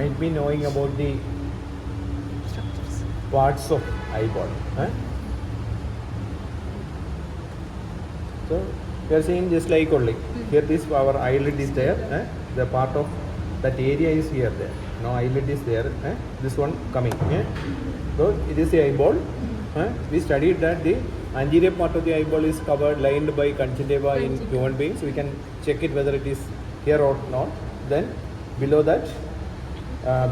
might be knowing about the parts of eyeball. So we are seeing just like only here this our eyelid is there. The part of that area is here there. Now eyelid is there. This one coming. So it is the eyeball. We studied that the anterior part of the eyeball is covered, lined by conjunctiva in human beings. We can check it whether it is here or not. Then below that,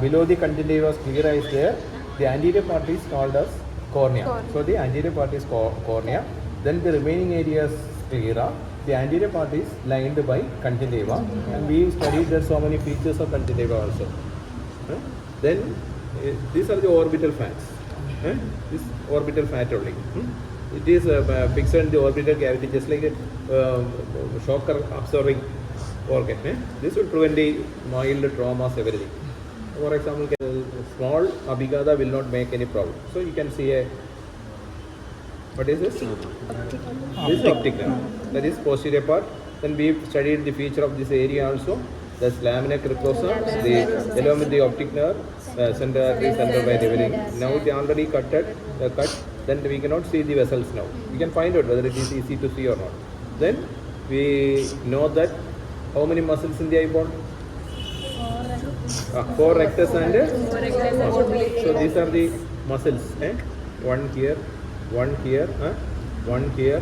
below the conjunctiva sclera is there. The anterior part is called as cornea. So the anterior part is cornea. Then the remaining area is sclera. The anterior part is lined by conjunctiva, and we studied there so many features of conjunctiva also. Then these are the orbital fats. This orbital fat only. It is fixed in the orbital cavity, just like a shock absorbing organ. This will prevent the mild traumas, everything. For example, small abhigata will not make any problem. So you can see a, what is this? This is optic nerve. That is posterior part. Then we studied the feature of this area also. The lamina cricosa, the along with the optic nerve, center artery, central by everything. Now it already cut. Then we cannot see the vessels now. We can find out whether it is easy to see or not. Then we know that how many muscles in the eyeball? 4 rectus and so these are the muscles. One here, one here, one here.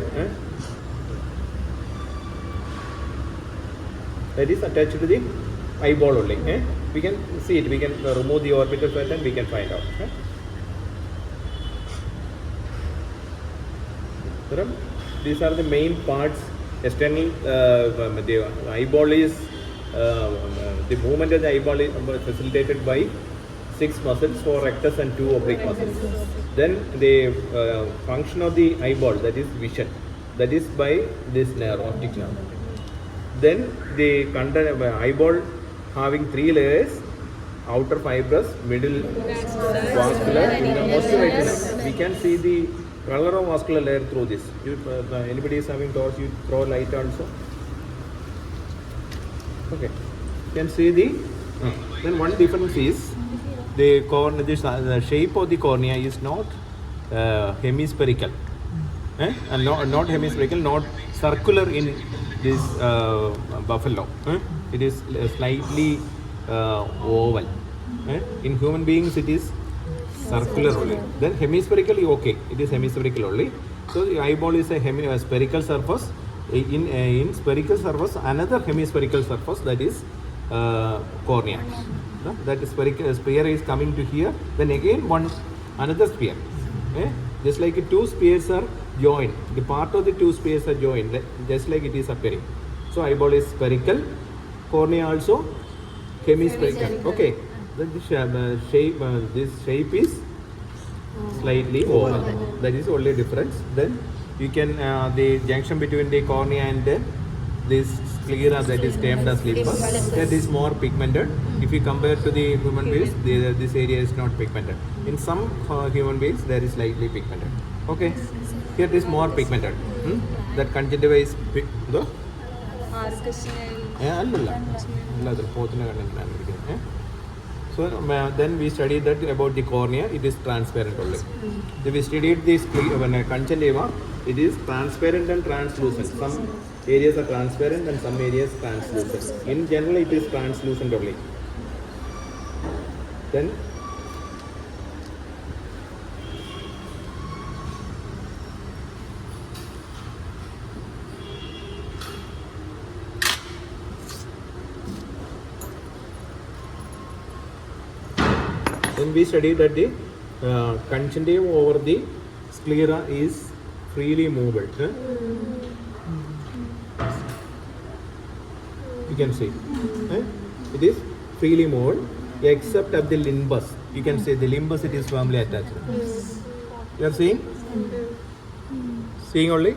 That is attached to the eyeball only. We can see it. We can remove the orbital fat and we can find out. These are the main parts. External, the eyeball is the movement of the eyeball is facilitated by 6 muscles, 4 rectus and 2 oblique muscles. Then the function of the eyeball, that is vision, that is by this nerve, optic nerve. Then the content eyeball having 3 layers: outer fibrous, middle vascular, innermost retina. We can see the color of vascular layer through this. Anybody is having torch, you throw light also. Okay, you can see the. Then one difference is the cornea. The shape of the cornea is not hemispherical, and not hemispherical, not circular in this buffalo. It is slightly oval. In human beings, it is circular only. Then hemispherically, okay, it is hemispherical only. So the eyeball is a spherical surface. In spherical surface, another hemispherical surface, that is cornea. That spherical sphere is coming to here. Then again another sphere. Just like 2 spheres are joined. The part of the 2 spheres are joined, just like it is appearing. So eyeball is spherical. Cornea also hemispherical. Okay. Then this shape is slightly oval. That is only difference. Then you can the junction between the cornea and this sclera, that is termed as limbus, that is more pigmented. If you compare to the human beings, this area is not pigmented. In some human beings, there is slightly pigmented. Okay, here it is more pigmented. That conjunctiva is So then we studied that about the cornea, it is transparent only. Then we studied this conjunctiva, it is transparent and translucent. Some areas are transparent and some areas translucent. In general, it is translucent only. Then we studied that the conjunctiva over the sclera is freely movable. You can see it is freely movable except at the limbus. You can see the limbus, it is firmly attached. You are seeing? Seeing only?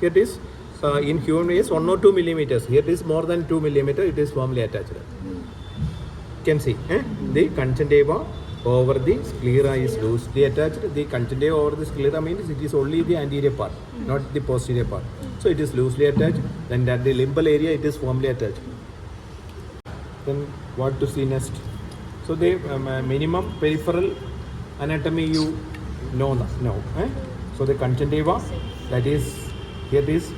Here it is in human is 1 or 2 millimeters. Here it is more than 2 millimeters. It is firmly attached. You can see the conjunctiva over the sclera is loosely attached. The conjunctiva over the sclera means it is only the anterior part, not the posterior part. So it is loosely attached. Then at the limbal area, it is firmly attached. Then what to see next? So the minimum peripheral anatomy you know now. So the conjunctiva, that is, here is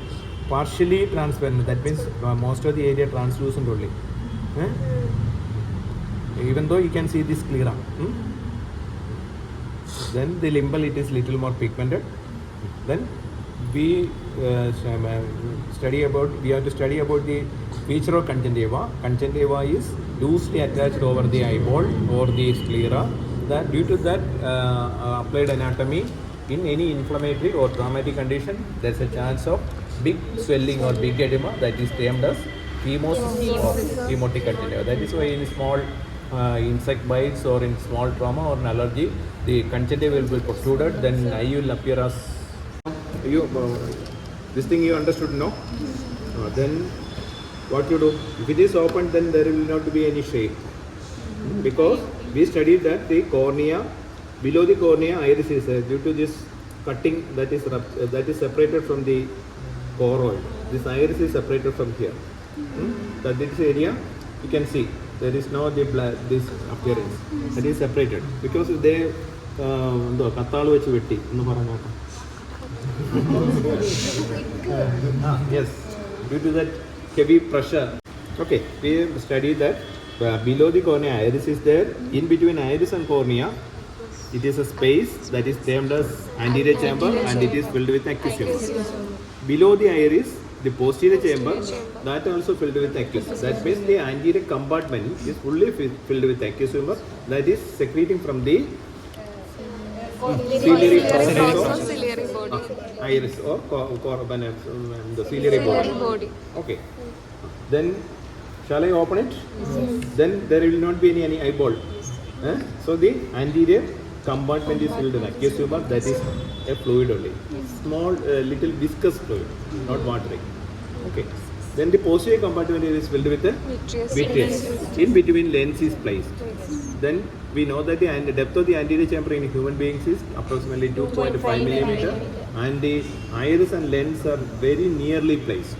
partially transparent. That means most of the area translucent only. Even though you can see this sclera. Then the limbal, it is little more pigmented. Then we have to study about the feature of conjunctiva. Conjunctiva is loosely attached over the eyeball or the sclera. That due to that applied anatomy, in any inflammatory or traumatic condition, there is a chance of big swelling or big edema, that is termed as hemosis or hemotic conjunctiva. That is why in small insect bites or in small trauma or an allergy, the conjunctiva will be protruded, then eye will appear as this thing you understood, no? Then what you do? If it is open, then there will not be any shape, because we studied that the cornea, below the cornea, iris is due to this cutting that is separated from the choroid. This iris is separated from here. That this area you can see there is no this appearance. That is separated because they kattalu vechu vetti ennu paranga. Yes, due to that heavy pressure. Okay, we studied that below the cornea iris is there. In between iris and cornea, it is a space that is termed as anterior chamber and it is filled with aqueous humor. Below the iris, the posterior chamber, that also filled with aqueous. That means the anterior compartment is fully filled with aqueous humor that is secreting from the ciliary body. Iris or the ciliary body. Okay. Then shall I open it? Then there will not be any eyeball. So the anterior compartment is filled with aqueous humor, that is a fluid only. Small, little viscous fluid, not watery. Okay. Then the posterior compartment is filled with a vitreous. In between lens is placed. Then we know that the depth of the anterior chamber in human beings is approximately 2.5 millimeter, and the iris and lens are very nearly placed.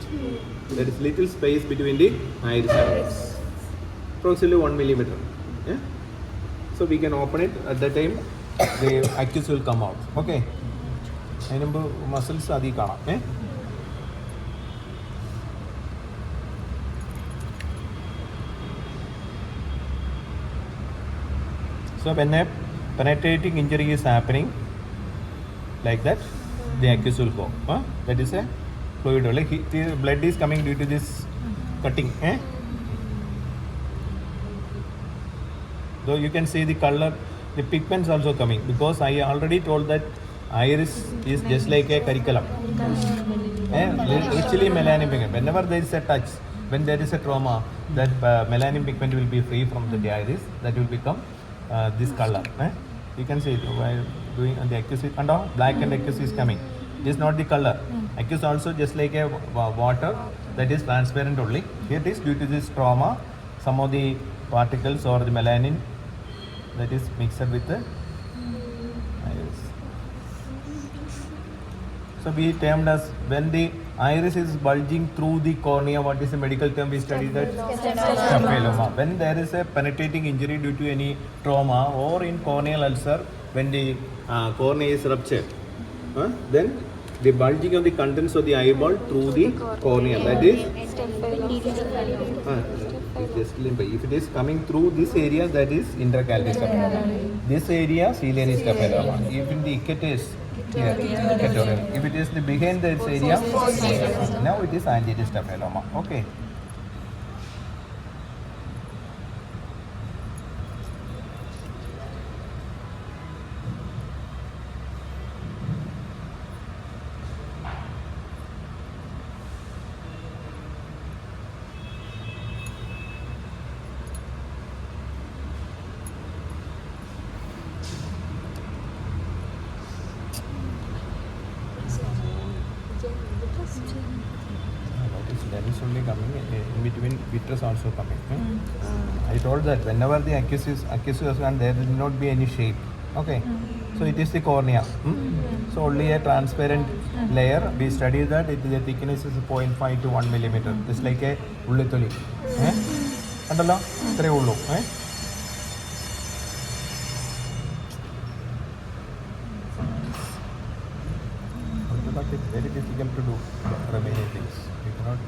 There is little space between the iris and lens, approximately 1 millimeter. Yeah? So we can open it. At that time, the aqueous will come out. Okay. Muscles adi kaana. So when a penetrating injury is happening like that, the aqueous will go. That is a fluid only. The blood is coming due to this cutting. Though you can see the color, the pigments also coming, because I already told that iris is just like a curriculum. Actually melanin pigment. Whenever there is a touch, when there is a trauma, that melanin pigment will be free from the iris. That will become this color. You can see while doing the aqueous, black and aqueous is coming. It is not the color. Aqueous also just like a water that is transparent only. Here it is due to this trauma, some of the particles or the melanin that is mixed with the iris. So we termed as when the iris is bulging through the cornea, what is the medical term we studied that? Staphyloma. When there is a penetrating injury due to any trauma or in corneal ulcer, when the cornea is ruptured, then the bulging of the contents of the eyeball through the cornea, that is if it is coming through this area, that is intracalaris staphyloma. This area ciliary staphyloma. If in the ichthys here, if it is the behind this area, now it is anterior staphyloma. Okay. That is only coming in between, vitreous also coming. I told that whenever the aqueous is and there will not be any shape. Okay, so it is the cornea. So only a transparent layer. We studied that the thickness is 0.5 to 1 millimeter. Just like a ullitholi. Andalo, 3 ullu. Very difficult to do remaining things. You cannot.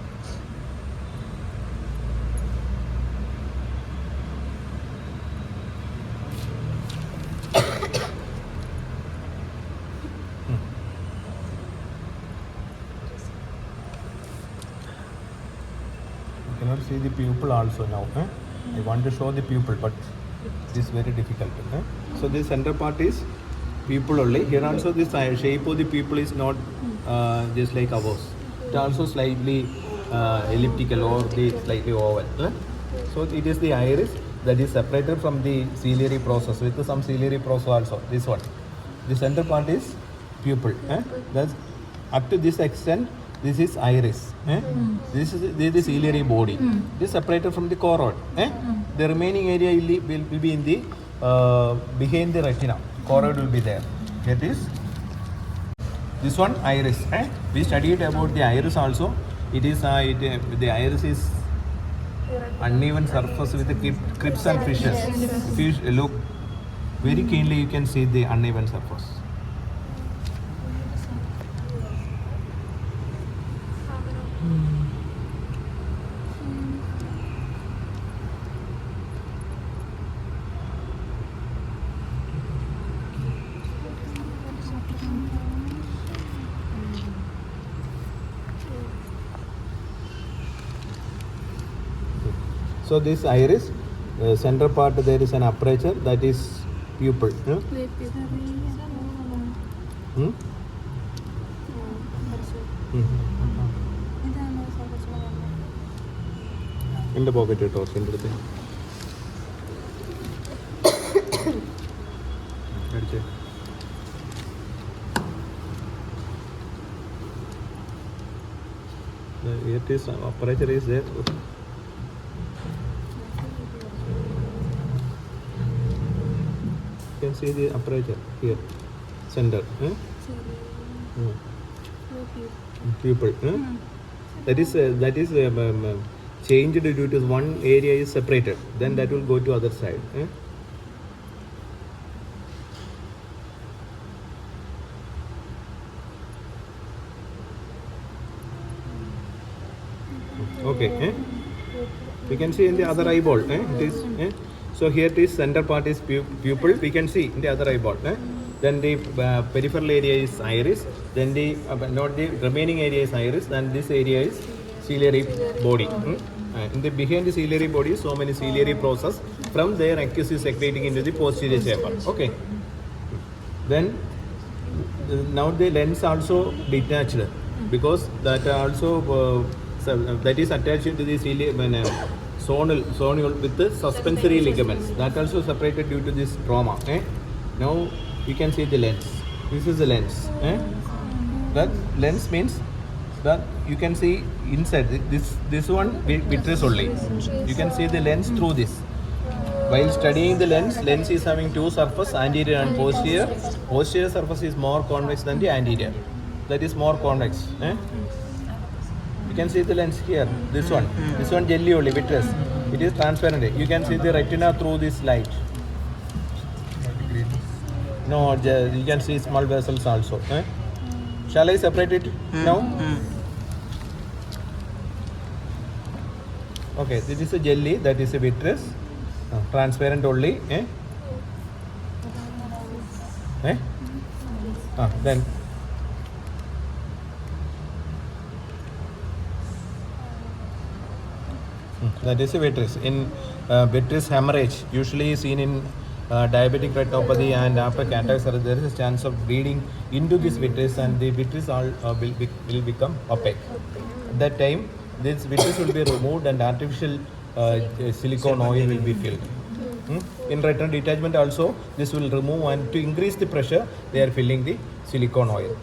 You cannot see the pupil also now. I want to show the pupil, but it is very difficult. So the center part is pupil only. Here also this shape of the pupil is not just like ours. It also slightly elliptical or the slightly oval. So it is the iris that is separated from the ciliary process with some ciliary process also. This one. The center part is pupil. That's up to this extent. This is iris. This is the ciliary body. This is separated from the choroid. The remaining area will be in the behind the retina. Choroid will be there. That is this one iris. We studied about the iris also. It is the iris is uneven surface with the crypts and fissures. If you look very keenly, you can see the uneven surface. So this iris, center part there is an aperture, that is pupil. In the pocket it also in the thing. It is aperture is there. You can see the aperture here, center. Pupil. That is changed due to one area is separated. Then that will go to other side. Okay. We can see in the other eyeball. It is. So here it is center part is pupil. We can see in the other eyeball. Then the peripheral area is iris. Then the not the remaining area is iris. Then this area is ciliary body. In the behind the ciliary body, so many ciliary process. From there, aqueous is secreting into the posterior chamber. Okay. Then now the lens also detached because that also that is attached to the ciliary. Zonule with the suspensory ligaments that also separated due to this trauma. Now you can see the lens. This is the lens. That lens means that you can see inside this one vitreous only. You can see the lens through this. While studying the lens is having two surfaces, anterior and posterior. Posterior surface is more convex than the anterior. That is more convex. You can see the lens here, this one jelly only, vitreous. It is transparent. You can see the retina through this light. No, you can see small vessels also. Shall I separate it now? Okay, this is a jelly, that is a vitreous, transparent only. Then that is a vitreous. In vitreous hemorrhage, usually seen in diabetic retinopathy and after cataract surgery, there is a chance of bleeding into this vitreous, and the vitreous will become opaque. At that time, this vitreous will be removed and artificial silicone oil will be filled. In retinal detachment also, this will remove, and to increase the pressure, they are filling the silicone oil.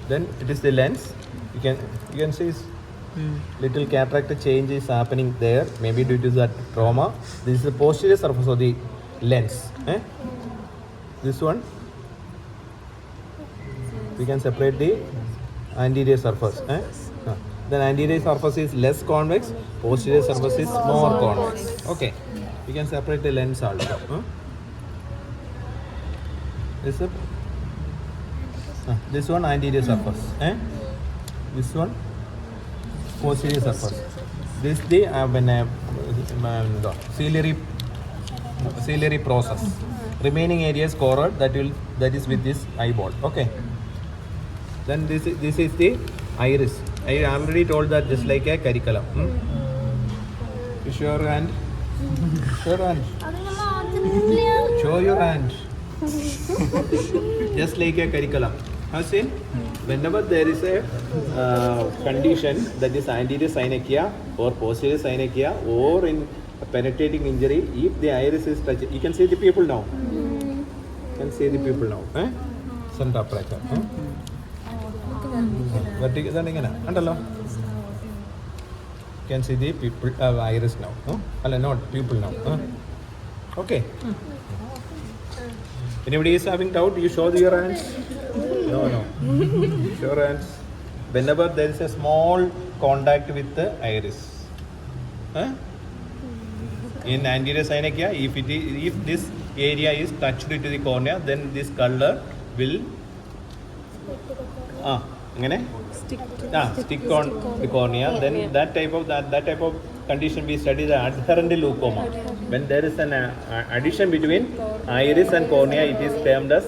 Then it is the lens. You can see little cataract change is happening there, maybe due to that trauma. This is the posterior surface of the lens. This one, we can separate the anterior surface. Then anterior surface is less convex, posterior surface is more convex. Okay, we can separate the lens also. This is This one anterior surface. This one posterior surface. This the ciliary process. Remaining area is choroid that is with this eyeball. Okay. Then this is the iris. I already told that just like a curriculum. Show your hand. Show your hand. Show your hand. Just like a curriculum. Have seen? Whenever there is a condition that is anterior synechia or posterior synechia or in penetrating injury, if the iris is touched, you can see the pupil now. You can see the pupil now. Center pressure. Vertical ഇങ്ങനെ ഉണ്ടല്ലോ. You can see the pupil iris now. Not pupil now. Okay. Anybody is having doubt? You show your hands. No. Show your hands. Whenever there is a small contact with the iris. In anterior synechia, if this area is touched to the cornea, then this color will stick on the cornea. Then that type of condition we study the adherent glaucoma. When there is an addition between iris and cornea, it is termed as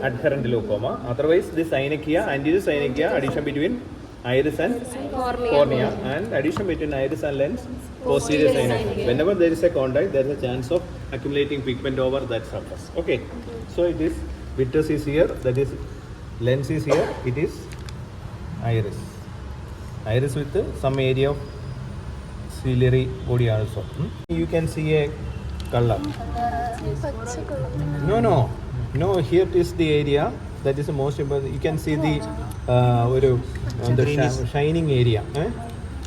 adherent glaucoma. Otherwise, the synechia, anterior synechia, addition between iris and cornea, and addition between iris and lens, posterior synechia. Whenever there is a contact, there is a chance of accumulating pigment over that surface. Okay, so it is vitreous is here, that is lens is here, it is iris. Iris with some area of ciliary body also. You can see a color. No, here is the area that is the most important. You can see the shining area.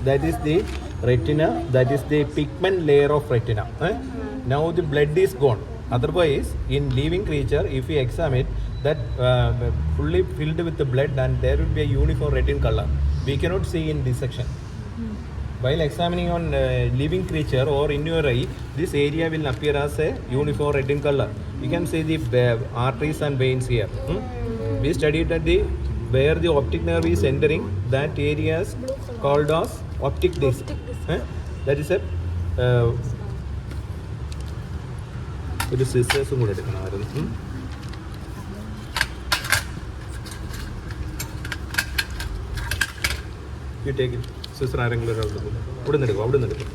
That is the retina, that is the pigment layer of retina. Now the blood is gone. Otherwise, in living creature, if we examine that fully filled with the blood, and there will be a uniform retin color. We cannot see in dissection. While examining on living creature or in your eye, this area will appear as a uniform retin color. You can see the arteries and veins here. We studied that where the optic nerve is entering, that area is called as optic disc. That is a scissors. You take it. Scissor ആരെങ്കിലും അവിടെ നിന്ന് എടുക്കും.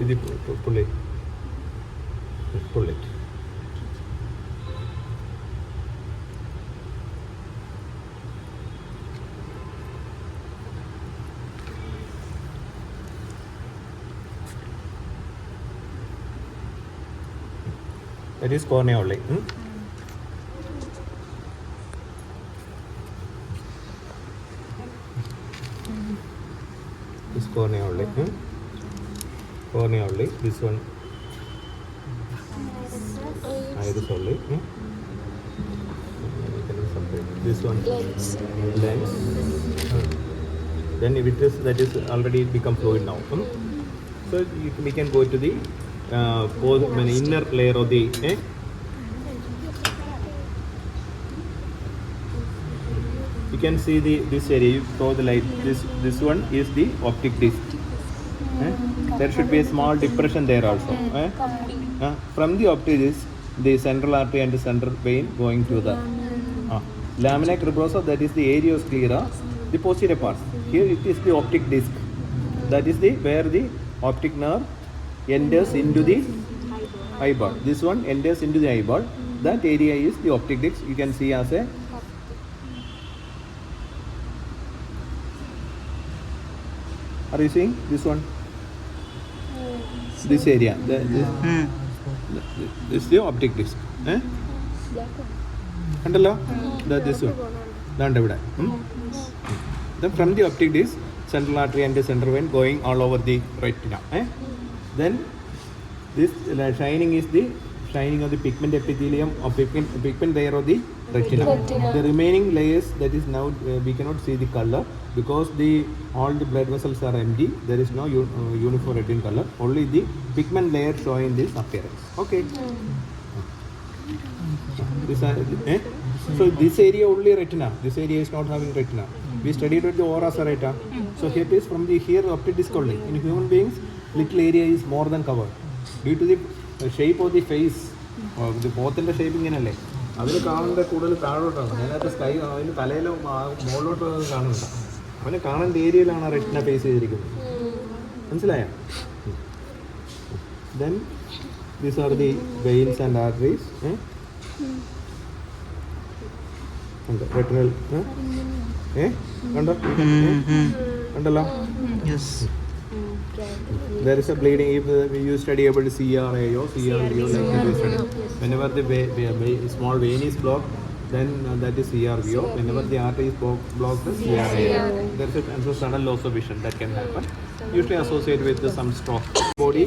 ഇത് പുള്ളി. That is cornea only. This cornea only. This one iris only. This one lens. Then vitreous, that is already become fluid now. So we can go to the inner layer of the you can see this area. You throw the light. This one is the optic disc. There should be a small depression there also. From the optic disc, the central artery and the central vein going to the lamina cribrosa, that is the area sclera, the posterior part. Here it is the optic disc. That is where the optic nerve enters into the eyeball. This one enters into the eyeball. That area is the optic disc. You can see as a Are you seeing this one? This area. This is the optic disc. Andalo? This one. Then from the optic disc, central artery and the central vein going all over the retina. Then this shining is the shining of the pigment epithelium or pigment layer of the retina. The remaining layers, that is now we cannot see the color because all the blood vessels are empty. There is no uniform retinal color. Only the pigment layer showing this appearance. Okay. So this area only retina. This area is not having retina. We studied with the ora serrata. So here it is from the here up to disc only. In human beings, little area is more than covered due to the shape of the face. The both in the shaping in a leg. അതിൽ കാണേണ്ട കൂടുതൽ താഴോട്ടാണ്. അതിനകത്ത് sky അതിന് തലയിലോ മുകളിലോട്ടോ കാണുന്നില്ല. അവന് കാണേണ്ട ഏരിയയിലാണ് retina face ചെയ്തിരിക്കുന്നത്. മനസ്സിലായോ? Then these are the veins and arteries. Retinal. Kandalo? Yes. There is a bleeding. If you study about CRA or CRVO, like that you study. Whenever the small vein is blocked, then that is CRVO. Whenever the artery is blocked, the CRA. There is a sudden loss of vision that can happen. Usually associated with some stroke. Body,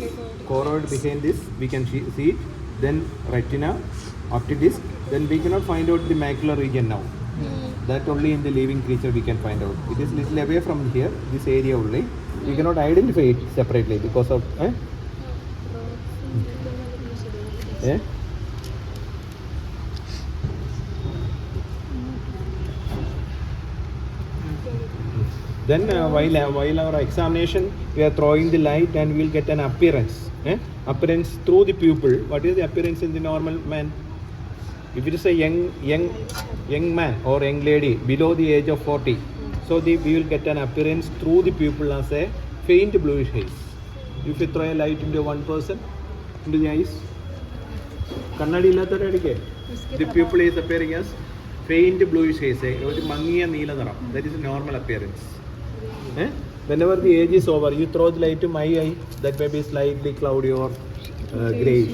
choroid behind this, we can see it. Then retina, optic disc. Then we cannot find out the macular region now. That only in the living creature we can find out. It is little away from here, this area only. We cannot identify it separately because of Then while our examination, we are throwing the light and we will get an appearance. Appearance through the pupil. What is the appearance in the normal man? If it is a young man or young lady below the age of 40, so we will get an appearance through the pupil as a faint bluish haze. If you throw a light into one person, into the eyes, the pupil is appearing as faint bluish haze. That is a normal appearance. Whenever the age is over, you throw the light to my eye, that may be slightly cloudy or greyish.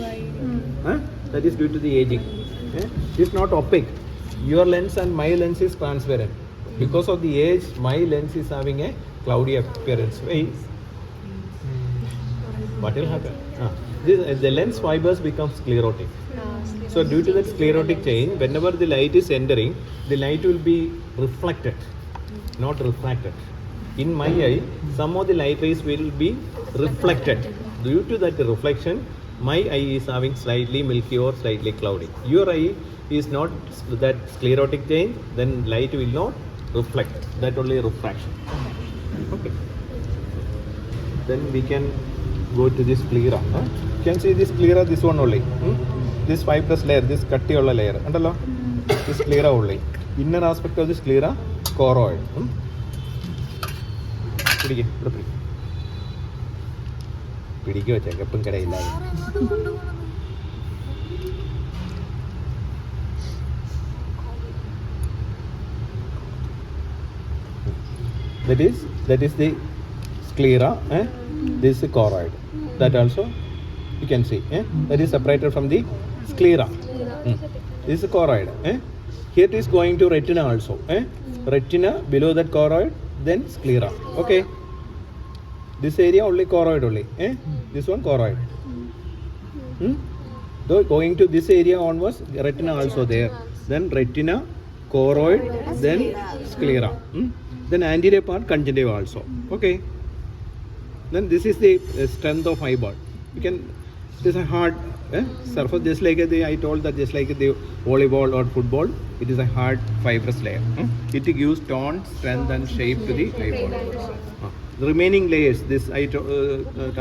That is due to the aging. It is not opaque. Your lens and my lens is transparent. Because of the age, my lens is having a cloudy appearance. What will happen? The lens fibers become sclerotic. So due to that sclerotic change, whenever the light is entering, the light will be reflected, not refracted. In my eye, some of the light rays will be reflected. Due to that reflection, my eye is having slightly milky or slightly cloudy. Your eye is not that sclerotic change, then light will not reflect. That only refraction. Okay. Then we can go to this sclera. You can see this sclera, this one only. This fibrous layer, this kattiyulla layer. Andallo? This sclera only. Inner aspect of the sclera, choroid. പിടിക്കോ ചെക്കപ്പും കടയില്ല. That is the sclera. This is choroid. That also you can see. That is separated from the sclera. This is choroid. Here it is going to retina also. Retina below that choroid, then sclera. Okay. This area only choroid only. This one choroid. Though going to this area onwards, retina also there. Then retina, choroid, then sclera. Then anterior part conjunctiva also. Okay. Then this is the strength of eyeball. You can. It is a hard surface, just like I told that just like the volleyball or football, it is a hard fibrous layer. It gives tone, strength, and shape to the eyeball. The remaining layers, this I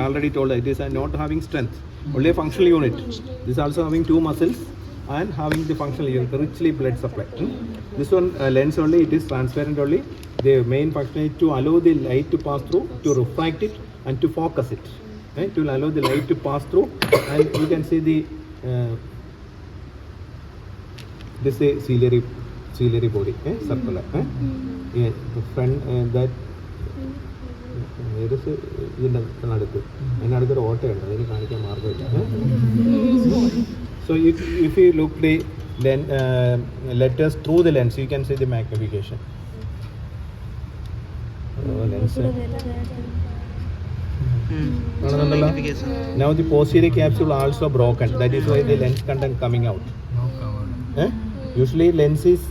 already told that it is not having strength, only a functional unit. This also having two muscles and having the functional unit, richly blood supply. This one lens only, it is transparent only. The main function is to allow the light to pass through, to refract it, and to focus it. To allow the light to pass through, and you can see the this is ciliary body, circular. The front that. So if you look the letters through the lens, you can see the magnification. Lens. Now the posterior capsule also broken. That is why the lens content coming out. Usually lens is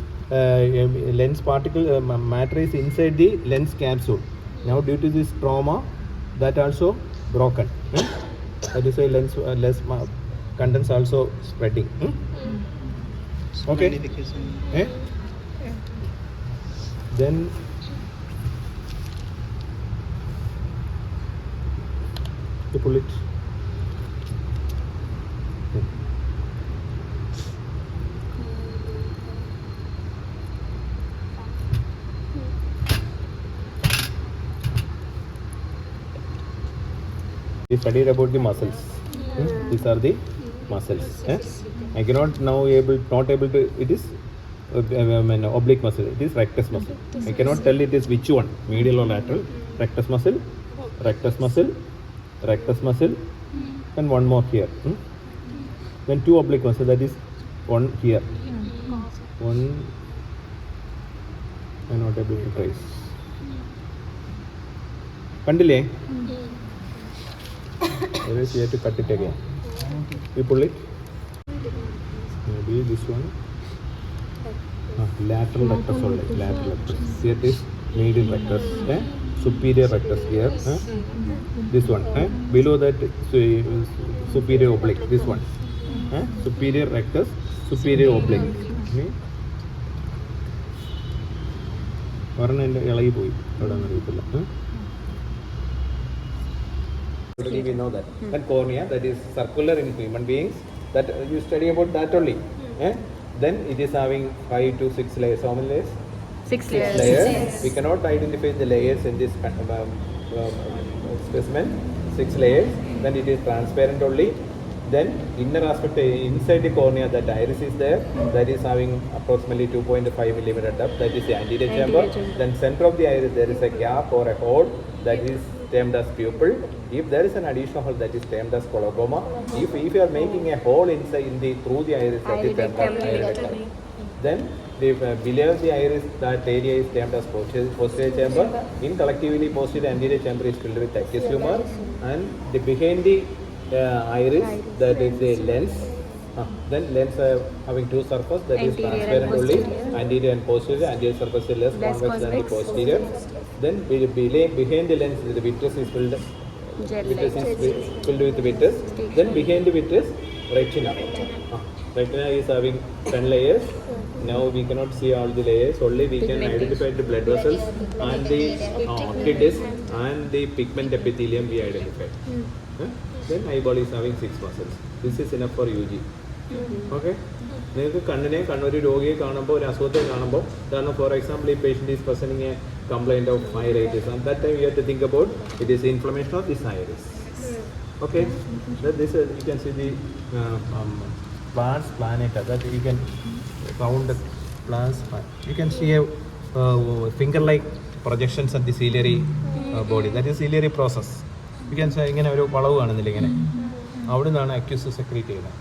lens particle matter is inside the lens capsule. Now due to this trauma, that also broken. That is why lens contents also spreading. Okay. Then you pull it. We studied about the muscles. These are the muscles. I cannot now not able to. It is oblique muscle. It is rectus muscle. I cannot tell it is which one, medial or lateral. Rectus muscle, rectus muscle, rectus muscle, and one more here. Then two oblique muscle. That is one here. One. I am not able to trace. കണ്ടില്ലേ? Otherwise you have to cut it again. You pull it. Maybe this one. Lateral rectus only. Lateral rectus. Here it is medial rectus. Superior rectus here. This one. Below that superior oblique. This one. Superior rectus. Superior oblique. ഒരെണ്ണം എൻ്റെ ഇളകി പോയി അവിടെ ഒന്നും അറിയത്തില്ല. Already we know that. That cornea, that is circular in human beings, that you study about that only. Then it is having 5 to 6 layers. How many layers? 6 layers. We cannot identify the layers in this specimen. 6 layers. Then it is transparent only. Then inner aspect inside the cornea, that iris is there. That is having approximately 2.5 millimeter depth. That is the anterior chamber. Then center of the iris there is a gap or a hole. That is termed as pupil. If there is an additional hole, that is termed as coloboma. If you are making a hole inside through the iris, that is termed as iridotomy. Then below the iris, that area is termed as posterior chamber. In collectively posterior anterior chamber is filled with aqueous humor, and behind the iris, that is the lens. Then lens having two surfaces, that is transparent only, anterior and posterior. Anterior surface is less convex than the posterior. Then behind the lens, the vitreous is filled. Vitreous is filled with vitreous. Then behind the vitreous, retina. Retina is having 10 layers. Now we cannot see all the layers. Only we can identify the blood vessels and the optic disc and the pigment epithelium we identified. Then eyeball is having 6 muscles. This is enough for UG. Okay. നിങ്ങൾക്ക് കണ്ണൊരു രോഗിയെ കാണുമ്പോൾ ഒരു അസുഖത്തെ കാണുമ്പോൾ കാരണം for example ഈ patient is presenting a complaint of iritis and that time you have to think about it is inflammation of this iris. Okay, this you can see the plants planeta, that you can count the plants. You can see a finger-like projections of the ciliary body. That is ciliary process. You can say ഇങ്ങനെ ഒരു വളവ് കാണുന്നില്ല ഇങ്ങനെ അവിടെ നിന്നാണ് accuse secrete ചെയ്യുന്നത്.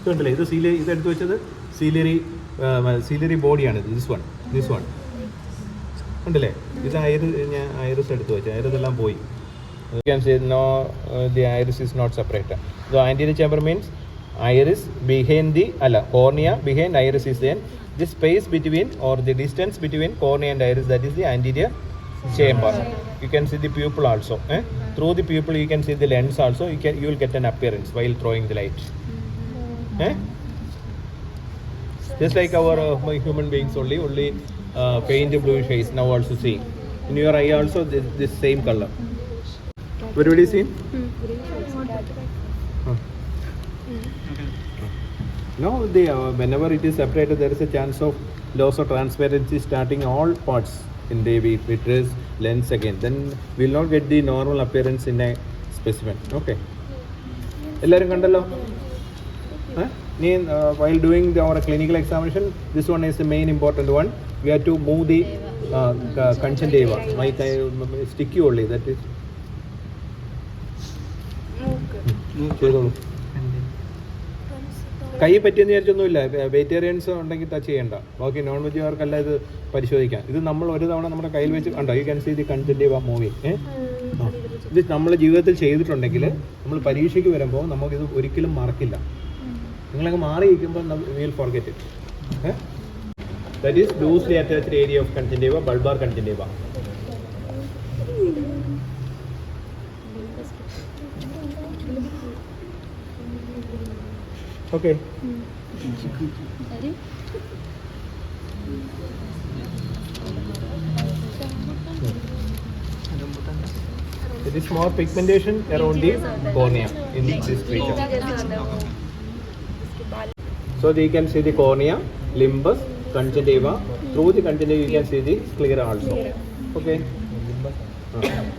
കണ്ടില്ലേ ഇത് ഇതെടുത്ത് വെച്ചത് സീലറി ബോഡിയാണ്. ദിസ് വൺ കണ്ടില്ലേ ഇത് ഐറിസ് എടുത്ത് വെച്ചത്. ഐറിസ് എല്ലാം പോയി. You can say no, the iris is not separated. The anterior chamber means iris behind the cornea behind iris is then the space between or the distance between cornea and iris, that is the anterior chamber. You can see the pupil also. Through the pupil you can see the lens also. You will get an appearance while throwing the light. Just like our human beings only faint bluish haze now also see. In your eye also this same color. Everybody seen? Now whenever it is separated, there is a chance of loss of transparency starting all parts in the vitreous, lens again. Then we will not get the normal appearance in a specimen. Okay. എല്ലാവരും കണ്ടല്ലോ. While doing our clinical examination, this one is the main important one. We have to move the conjunctiva. My sticky only, that is. ചെയ്തോളൂ. കൈ പറ്റിയെന്ന് വിചാരിച്ചൊന്നുമില്ല. Vegetarians ഉണ്ടെങ്കിൽ touch ചെയ്യണ്ട. ബാക്കി non വെജുകാർക്കല്ല ഇത് പരിശോധിക്കാം. ഇത് നമ്മൾ ഒരു തവണ നമ്മുടെ കയ്യിൽ വെച്ച് കണ്ടോ, you can see the conjunctiva moving. ഇത് നമ്മൾ ജീവിതത്തിൽ ചെയ്തിട്ടുണ്ടെങ്കിൽ നമ്മൾ പരീക്ഷയ്ക്ക് വരുമ്പോൾ നമുക്കിത് ഒരിക്കലും മറക്കില്ല. നിങ്ങളങ്ങ് മാറി ഇരിക്കുമ്പോൾ will forget it. Eh? That is loosely attached area of conjunctiva, bulbar conjunctiva. Okay. It is more pigmentation around the cornea in this region. So you can see the cornea, limbus, conjunctiva. Through the conjunctiva you can see the sclera also. Okay.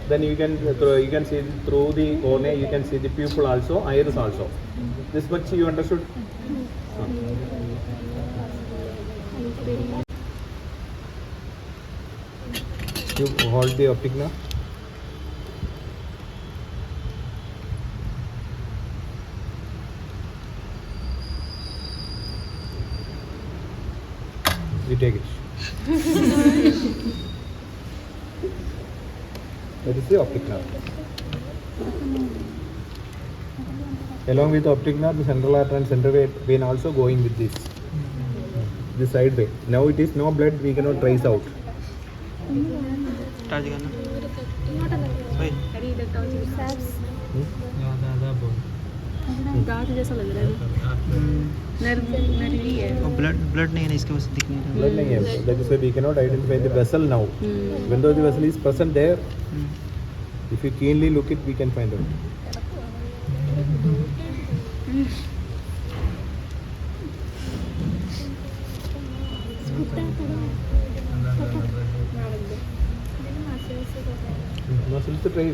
Then you can see through the cornea you can see the pupil also, iris also. This much you understood? You hold the optic nerve. You take it. That is the optic nerve. Along with the optic nerve, the central artery and central vein also going with this. This side way. Now it is no blood, we cannot trace out. जैसा लग रहा है nervy है blood नहीं है इसके वजह से दिख नहीं रहा Blood nahi hai. That is why we cannot identify the vessel now. When though the vessel is present there, if you keenly look it, we can find out.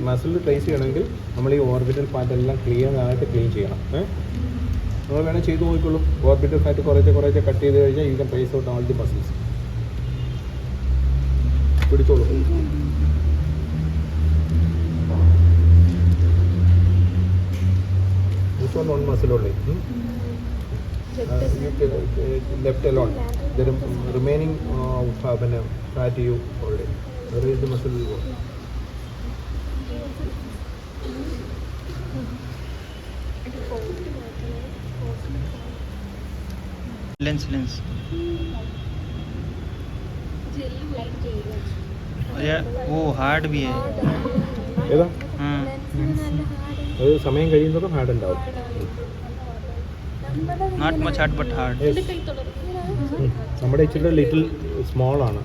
Muscle trace ചെയ്യണമെങ്കിൽ നമ്മൾ ഈ ഓർബിറ്റൽ ഫാറ്റ് എല്ലാം ആയിട്ട് clean ചെയ്യണം. നമ്മൾ വേണേൽ ചെയ്ത് നോക്കിക്കോളൂ. ഓർബിറ്റൽ ഫാറ്റ് കുറേശ്ശെ കട്ട് ചെയ്ത് കഴിഞ്ഞാൽ you can trace out all the muscles. പിടിച്ചോളൂ. This one muscle only. Left alone. The remaining fat you hold it. Where is the muscle will go? Lens यार वो हार्ड भी है ഏതാ? हाँ അത് സമയം കഴിയുന്നതും ഹാർഡ് ഉണ്ടാവും. Not much hard but hard നമ്മുടെ ഇച്ചിരി ലിറ്റിൽ സ്മോൾ ആണ്.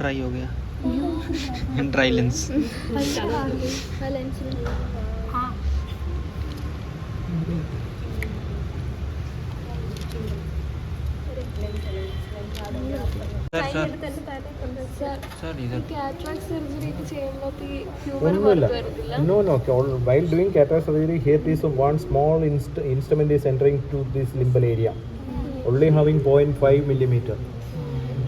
ड्राई हो गया ड्राई लेंस सर इधर ഒന്നുമില്ല. No. While doing cataract surgery, here is one small instrument is entering to this limbal area, only having 0.5 millimeter,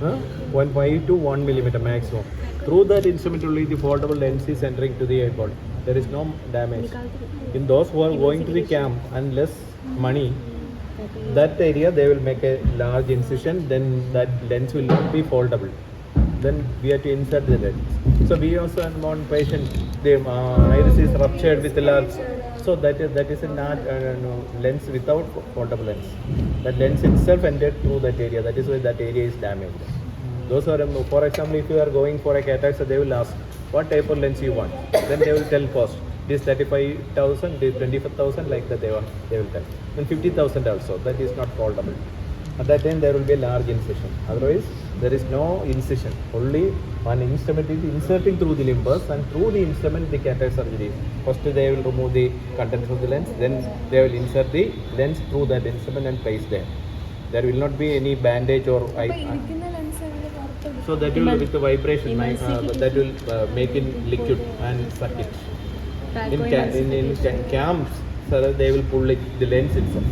0.5 to 1 millimeter maximum. Through that instrument only the foldable lens is entering to the eyeball. There is no damage. In those who are going to the camp and less money, that area they will make a large incision, then that lens will not be foldable. Then we have to insert the lens. So we also have one patient, the iris is ruptured with a large, so that is a not lens without foldable lens. That lens itself entered through that area. That is why that area is damaged. Those are, for example, if you are going for a cataract, so they will ask what type of lens you want. Then they will tell cost. This 35,000, this 25,000, like that they will tell. Then 50,000 also. That is not foldable. At that time there will be a large incision. Otherwise there is no incision. Only one instrument is inserting through the limbus, and through the instrument the cataract surgery. First they will remove the contents of the lens, then they will insert the lens through that instrument and place there. There will not be any bandage or so that will with the vibration that will make it liquid and suck it. In camps, sir, they will pull the lens itself.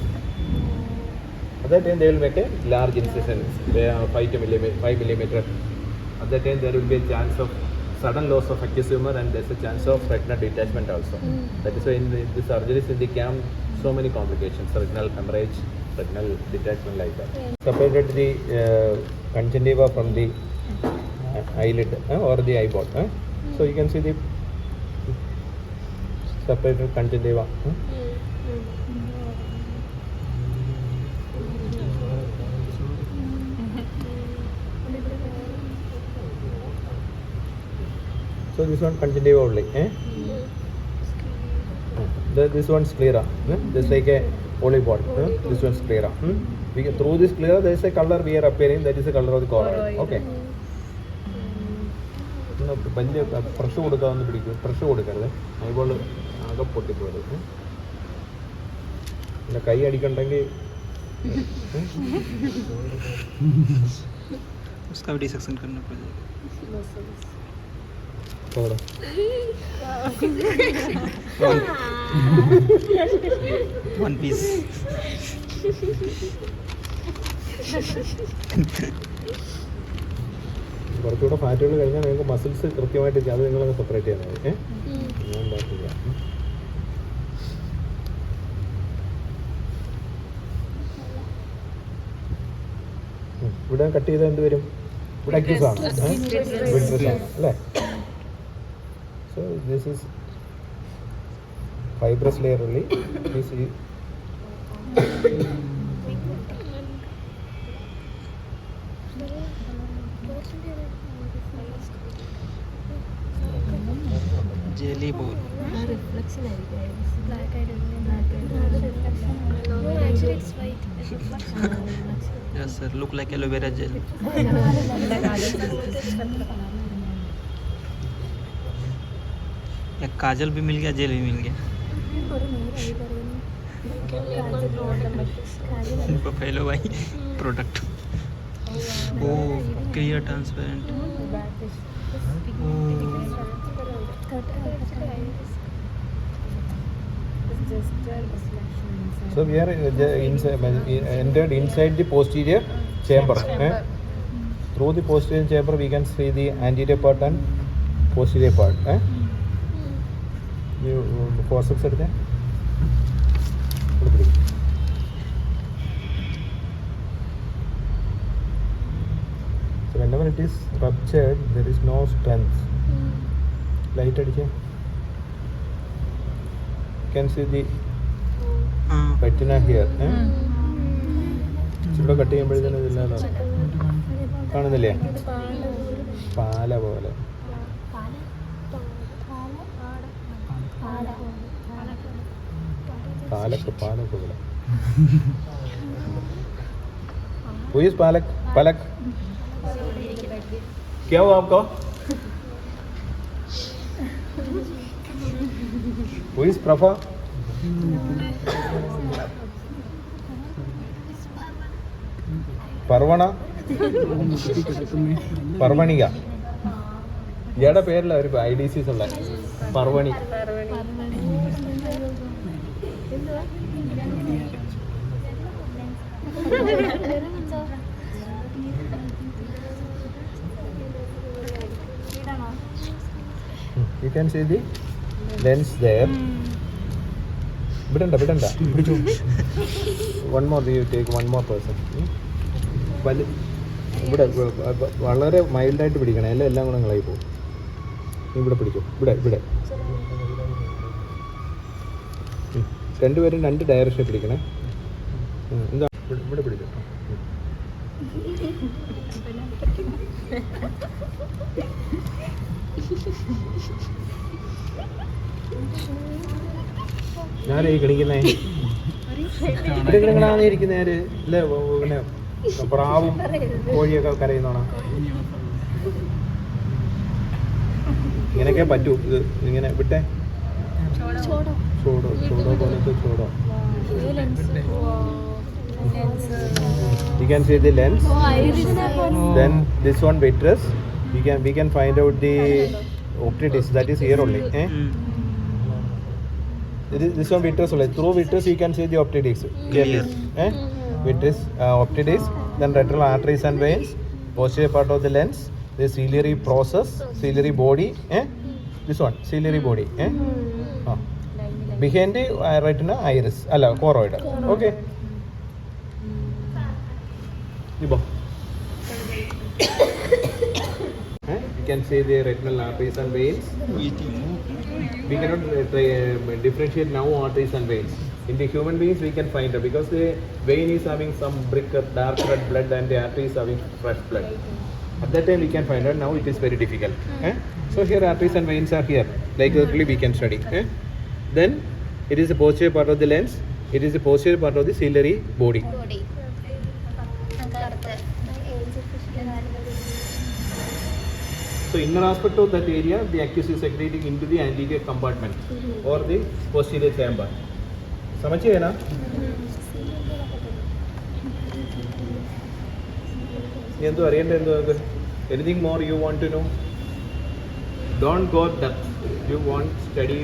At that time they will make a large incision, 5 millimeter. At that time there will be a chance of sudden loss of aqueous humor, and there's a chance of retinal detachment also. That is why in the surgeries in the camp, so many complications, retinal hemorrhage, retinal detachment, like that. Separated the conjunctiva from the eyelid or the eyeball. So you can see the separated conjunctiva. So this one conjunctiva only. This one's sclera. Just like a polypod. This one's sclera. Through this sclera, there is a color we are appearing. That is the color of the choroid. Okay. വലിയ pressure കൊടുക്കാമെന്ന് പിടിക്കും. Pressure കൊടുക്കരുത്. അതുപോലെ ആകെ പൊട്ടിപ്പോയത്. പിന്നെ കൈ അടിക്കണ്ടെങ്കിൽ उसका भी डिसेक्शन करना पड़ेगा. One piece. കുറച്ചുകൂടെ ഫാറ്റുകൾ കഴിഞ്ഞാൽ നിങ്ങൾക്ക് മസിൽസ് കൃത്യമായിട്ട് അത് നിങ്ങളങ്ങ് സെപ്പറേറ്റ് ചെയ്യാൻ മതി. ഞാൻ പറ്റില്ല. ഇവിടെ കട്ട് ചെയ്താൽ എന്ത് വരും? ഇവിടെ അക്യൂസ് ആണ്, വിട്രസ് ആണ് അല്ലേ? So this is fibrous layer ഉള്ളി. Jelly ball. Reflection black eye. No, actually it's white. It's reflection. Yes sir, look like aloe vera gel. एक काजल भी मिल गया, जेल भी मिल गया. पहलो भाई product. Oh, clear transparent. So we are entered inside the posterior chamber. Through the posterior chamber we can see the anterior part and posterior part. You forceps എടുത്തേ. So whenever it is ruptured, there is no strength. Light അടിച്ചേ. You can see the retina here. ഇവിടെ cut ചെയ്യുമ്പോഴത്തേനും ഇതില്ലാതെ കാണുന്നില്ലേ? പാല പോലെ. പാലക്ക് പോലെ. Who is Palak? Palak? क्या हुआ आपको? Who is Prafa? പർവണ, പർവണിക. ഇയാളുടെ പേരില്ല ഒരു IDCs ഉള്ള പർവണി. You can see the lens there. വിടണ്ട. One more, you take one more person. ഇവിടെ വളരെ മൈൽഡായിട്ട് പിടിക്കണം, എല്ലാം കൂടെ നിങ്ങളായി പോകും. ഇവിടെ പിടിക്കും, ഇവിടെ രണ്ടുപേരും രണ്ട് ഡയറക്ഷൻ പിടിക്കണേ. എന്താ ഇവിടെ പിടിക്കും. ഞാനേ കളിക്കുന്നേ ഇവിടെ നിങ്ങളാണ് ഇരിക്കുന്ന ആര് അല്ലേ? പിന്നെ പ്രാവും കോഴിയൊക്കെ കരയുന്നോണ ഇങ്ങനെയൊക്കെ പറ്റൂ. ഇത് ഇങ്ങനെ വിട്ടേ. ചോടോ പോലത്തെ ചോടോ. You can see the lens. Then this one vitreous. We can find out the optic, that is here only. This one vitreous only. Through vitreous you can see the optic disc. Clear. Vitreous, optic disc, then retinal arteries and veins, posterior part of the lens, the ciliary process, ciliary body. This one ciliary body. Behind the retina iris, choroid. Okay. You can see the retinal arteries and veins. We cannot differentiate now arteries and veins. In the human beings we can find it because the vein is having some dark red blood and the artery is having fresh blood. At that time we can find out. Now it is very difficult. So here arteries and veins are here. Like literally we can study. Then it is the posterior part of the lens. It is the posterior part of the ciliary body. Body. So inner aspect of that area, the aqueous is secreting into the anterior compartment or the posterior chamber. समझिए ना? എന്തോ അറിയണ്ട എന്തോ anything more you want to know? Don't go depth. You want study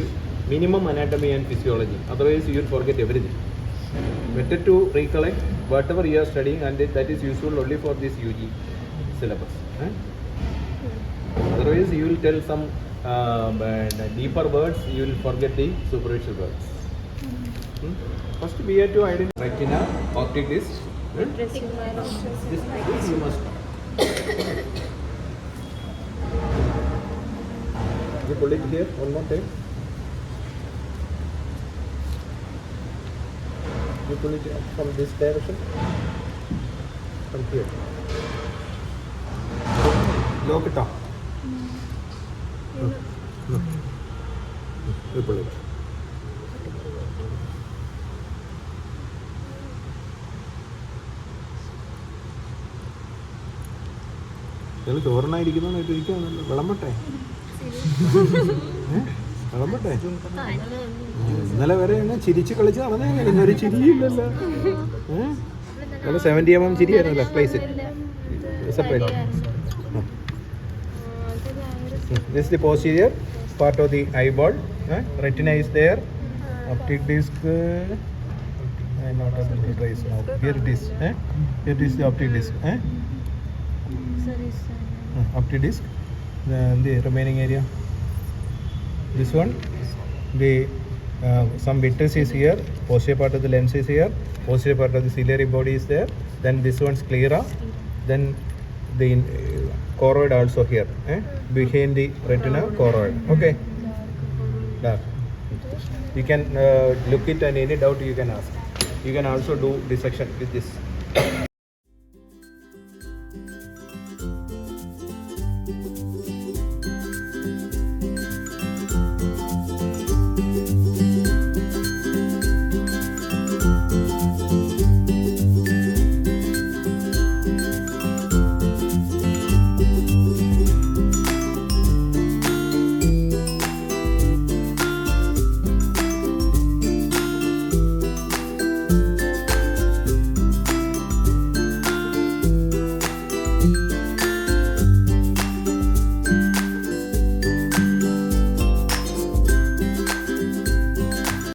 minimum anatomy and physiology. Otherwise you will forget everything. Better to recollect whatever you are studying, and that is useful only for this UG syllabus. Otherwise you will tell some deeper words, you will forget the superficial words. First we have to identify retina, optic disc. This you must know. You pull it here one more time. You pull it from this direction. From here. Lock it up. No. You pull it. നിങ്ങൾ ചോറിനായിരിക്കുന്നോന്ന് ഇരിക്കുകയാണല്ലോ. വിളമ്പട്ടെ? വിളമ്പട്ടെ? ഇന്നലെ വരെ എന്നെ ചിരിച്ച് കളിച്ച് നടന്നേ, ഇന്നൊരു ചിരിയില്ലല്ലോ. നല്ല 70 mm ചിരിയായിരുന്നല്ലോ place separate. This is the posterior part of the eyeball. Retina is there. Optic disc. I am not able to trace now. Here it is. Here is the optic disc. Optic disc. The remaining area. This one. The some vitreous is here. Posterior part of the lens is here. Posterior part of the ciliary body is there. Then this one's sclera. Then the choroid also here. Behind the retina, choroid. Okay. Dark. You can look it, and any doubt you can ask. You can also do dissection with this.